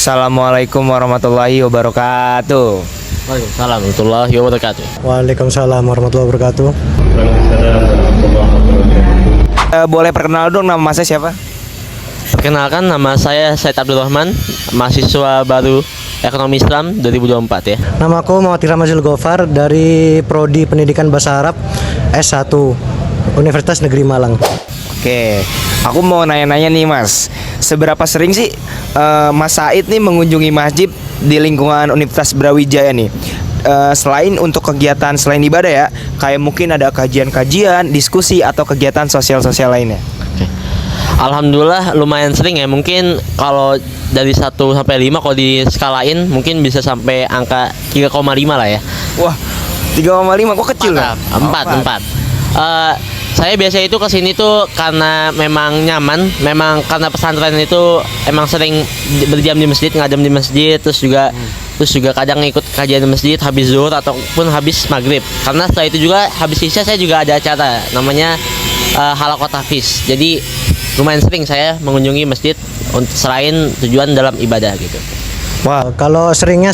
Assalamualaikum warahmatullahi wabarakatuh. Waalaikumsalam warahmatullahi wabarakatuh. Waalaikumsalam warahmatullahi wabarakatuh. Boleh perkenal dong, nama saya siapa? Perkenalkan, nama saya Said Abdul Rahman, mahasiswa baru Ekonomi Islam 2024 ya. Namaku Muhammad Ramazil Gofar dari Prodi Pendidikan Bahasa Arab S1 Universitas Negeri Malang. Oke, aku mau nanya-nanya nih Mas, seberapa sering sih Mas Said nih mengunjungi masjid di lingkungan Universitas Brawijaya nih? Selain untuk kegiatan selain ibadah ya, kayak mungkin ada kajian-kajian, diskusi atau kegiatan sosial-sosial lainnya. Alhamdulillah lumayan sering ya. Mungkin kalau dari 1 sampai 5 kalau diskalain mungkin bisa sampai angka 3,5 lah ya. Wah, 3,5 kok kecil lah. 4. Saya biasa itu kesini tuh karena memang nyaman, memang karena pesantren itu emang sering berjam di masjid, ngadem di masjid, terus juga kadang ikut kajian di masjid habis zuhur ataupun habis maghrib. Karena setelah itu juga habis isya saya juga ada acara namanya halaqah tahfiz. Jadi lumayan sering saya mengunjungi masjid selain tujuan dalam ibadah gitu. Wah, kalau seringnya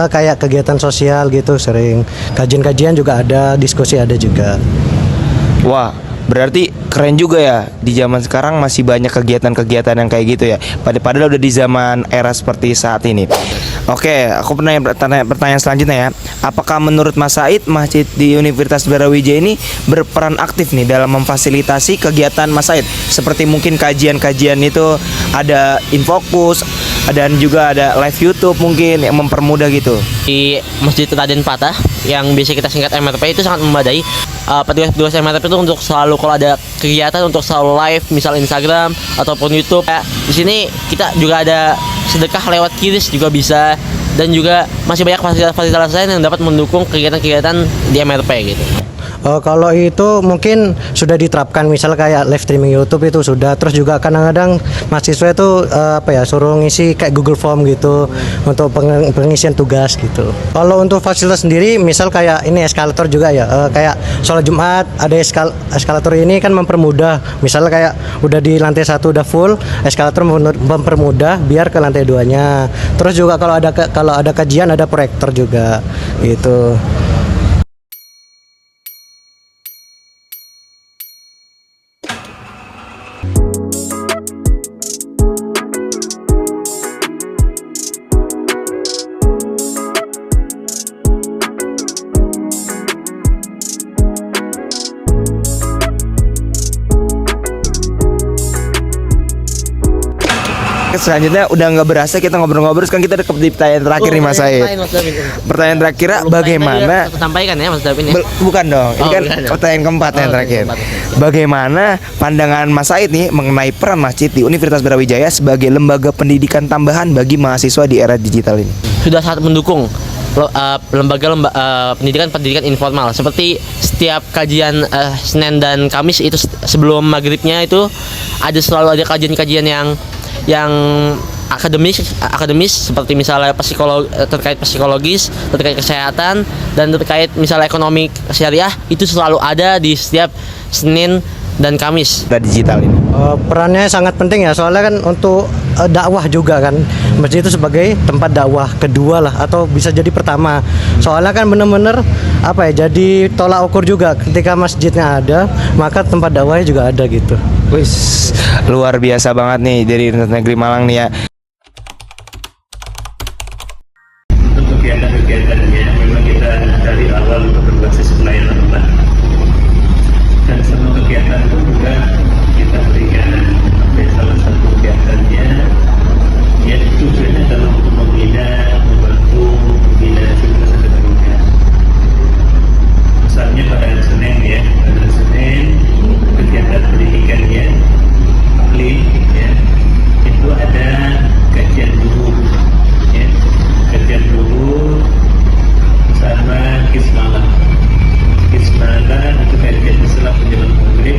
kayak kegiatan sosial gitu sering. Kajian-kajian juga ada, diskusi ada juga. Wah, berarti keren juga ya, di zaman sekarang masih banyak kegiatan-kegiatan yang kayak gitu ya. Padahal udah di zaman era seperti saat ini. Oke, aku pertanyaan selanjutnya ya. Apakah menurut Mas Said masjid di Universitas Brawijaya ini berperan aktif nih dalam memfasilitasi kegiatan Mas Said? Seperti mungkin kajian-kajian itu ada Infokus, dan juga ada live YouTube mungkin yang mempermudah gitu. Di Masjid Raden Patah yang biasa kita singkat MRP itu sangat memadai. Petugas MRP itu untuk selalu kalau ada kegiatan untuk selalu live, misal Instagram ataupun YouTube. Di sini kita juga ada sedekah lewat QRIS juga bisa, dan juga masih banyak fasilitas lain yang dapat mendukung kegiatan-kegiatan di MRP gitu. Kalau itu mungkin sudah diterapkan, misal kayak live streaming YouTube itu sudah. Terus juga kadang-kadang mahasiswa itu suruh ngisi kayak Google Form gitu untuk pengisian tugas gitu. Kalau untuk fasilitas sendiri, misal kayak ini eskalator juga ya, kayak sholat Jumat ada eskalator ini kan mempermudah. Misal kayak udah di lantai 1 udah full, eskalator mempermudah biar ke lantai 2-nya. Terus juga kalau ada kajian ada proyektor juga gitu. Selanjutnya udah nggak berasa kita ngobrol-ngobrol, sekarang kita dekat di pertanyaan terakhir nih Mas Said. Pertanyaan terakhir, bagaimana? Sampaikan ya Mas David. Bukan dong, ini kan pertanyaan keempat yang terakhir. Bagaimana pandangan Mas Said nih mengenai peran masjid di Universitas Brawijaya sebagai lembaga pendidikan tambahan bagi mahasiswa di era digital ini? Sudah sangat mendukung lembaga pendidikan informal, seperti setiap kajian Senin dan Kamis itu sebelum maghribnya itu selalu ada kajian-kajian yang akademis seperti misalnya terkait psikologis, terkait kesehatan, dan terkait misalnya ekonomi syariah, itu selalu ada di setiap Senin dan Kamis. Digital ini perannya sangat penting ya, soalnya kan untuk dakwah juga kan, masjid itu sebagai tempat dakwah kedua lah, atau bisa jadi pertama. Soalnya kan bener-bener jadi tolak ukur juga, ketika masjidnya ada maka tempat dakwahnya juga ada gitu. Wis, luar biasa banget nih dari Universitas Negeri Malang nih ya. Untuk kegiatan-kegiatannya memang kita dari awal berbasis pelayanan Allah, dan semua kegiatan itu juga kita berikan salah satu kegiatannya yaitu tujuannya adalah untuk membantu membina civil pendidikan. Misalnya pada hari Senin ya, kegiatan pendidikannya akli ya, itu ada kajian dulu ya, kajian dulu sama kismalah itu kajian setelah menjelang maghrib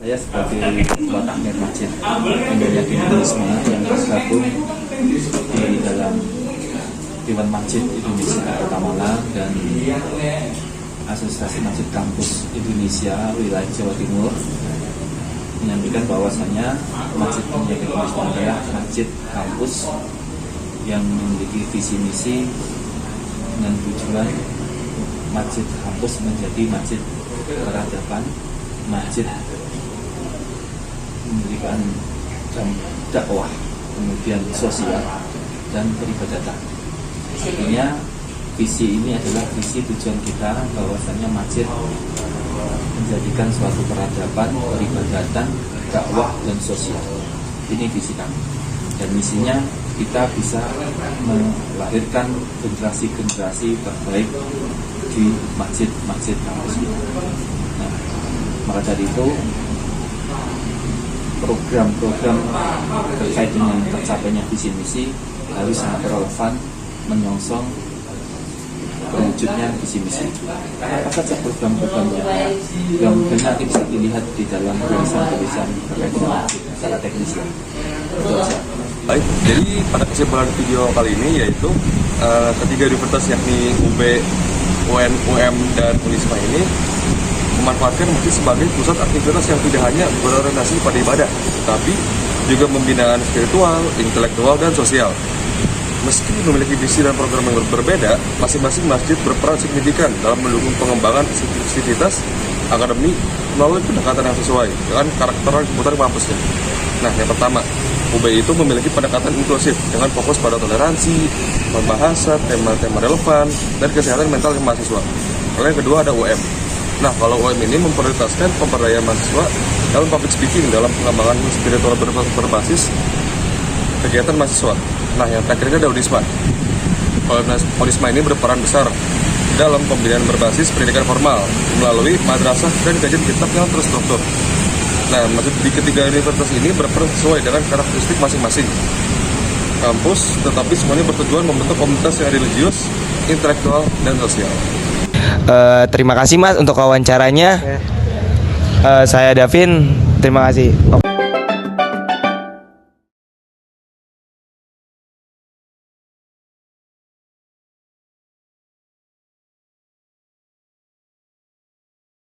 Saya sebagai ketua takmir masjid Indonesia Wisma yang tergabung di dalam Dewan Masjid Indonesia Kota Malang dan Asosiasi Masjid Kampus Indonesia Wilayah Jawa Timur menyampaikan bahwasannya Masjid Indonesia Wisma adalah masjid kampus yang memiliki visi misi dengan tujuan masjid kampus menjadi masjid peradaban, masjid memberikan dakwah, kemudian sosial dan peribadatan. Artinya visi ini adalah visi tujuan kita bahwasanya masjid menjadikan suatu peradaban, peribadatan, dakwah dan sosial. Ini visi kami. Dan misinya kita bisa melahirkan generasi-generasi terbaik di masjid-masjid kampus kita. Nah, maka dari itu program-program terkait dengan tercapainya visi misi harus sangat relevan menyongsong terwujudnya visi misi. Apa saja program-programnya? Program-programnya nanti bisa dilihat di dalam tulisan-tulisan terkait dengan secara teknis ya. Itu aja. Baik, jadi pada kesimpulan video kali ini yaitu ketiga universitas yakni UB, UN, UM, dan Unisma ini memanfaatkan masjid sebagai pusat aktivitas yang tidak hanya berorientasi pada ibadah, tapi juga pembinaan spiritual, intelektual, dan sosial. Meski memiliki visi dan program yang berbeda, masing-masing masjid berperan signifikan dalam mendukung pengembangan aktivitas akademik melalui pendekatan yang sesuai dengan karakter dan kebutuhan kampusnya. Nah, yang pertama, UB itu memiliki pendekatan inklusif dengan fokus pada toleransi, pembahasan tema-tema relevan, dan kesehatan mental ke mahasiswa. Lalu yang kedua ada UM. Nah, kalau UM ini memprioritaskan pemberdayaan mahasiswa dalam public speaking dalam pengembangan spiritual berbasis kegiatan mahasiswa. Nah, yang terakhir ada Unisma. Unisma ini berperan besar dalam pembinaan berbasis pendidikan formal melalui madrasah dan kajian kitab yang terstruktur. Nah, di ketiga universitas ini berperan sesuai dengan karakteristik masing-masing kampus, tetapi semuanya bertujuan membentuk komunitas yang religius, intelektual, dan sosial. Terima kasih Mas untuk wawancaranya. Saya Davin, terima kasih.